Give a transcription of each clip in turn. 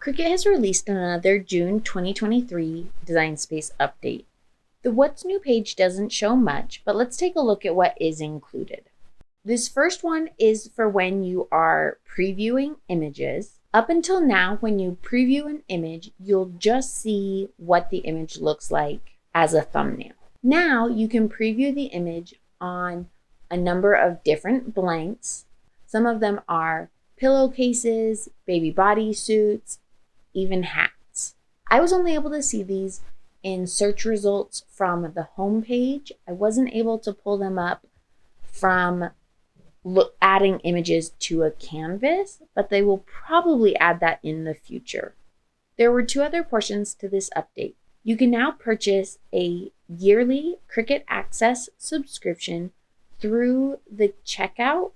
Cricut has released another June 2023 Design Space update. The What's New page doesn't show much, but let's take a look at what is included. This first one is for when you are previewing images. Up until now, when you preview an image, you'll just see what the image looks like as a thumbnail. Now you can preview the image on a number of different blanks. Some of them are pillowcases, baby bodysuits, even hats. I was only able to see these in search results from the home page. I wasn't able to pull them up from adding images to a canvas, but they will probably add that in the future. There were two other portions to this update. You can now purchase a yearly Cricut Access subscription through the checkout.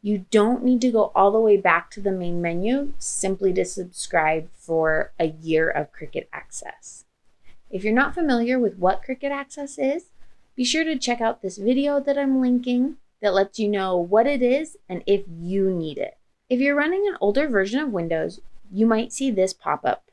You don't need to go all the way back to the main menu simply to subscribe for a year of Cricut Access. If you're not familiar with what Cricut Access is, be sure to check out this video that I'm linking that lets you know what it is and if you need it. If you're running an older version of Windows, you might see this pop up.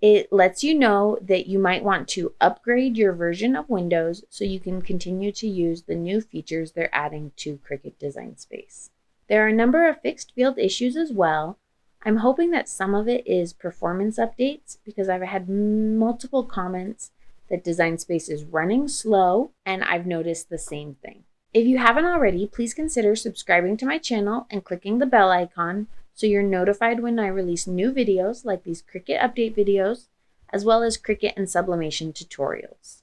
It lets you know that you might want to upgrade your version of Windows so you can continue to use the new features they're adding to Cricut Design Space. There are a number of fixed field issues as well. I'm hoping that some of it is performance updates because I've had multiple comments that Design Space is running slow, and I've noticed the same thing. If you haven't already, please consider subscribing to my channel and clicking the bell icon so you're notified when I release new videos like these Cricut update videos, as well as Cricut and sublimation tutorials.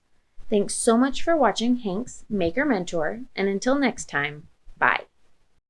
Thanks so much for watching Hank's Maker Mentor, and until next time, bye.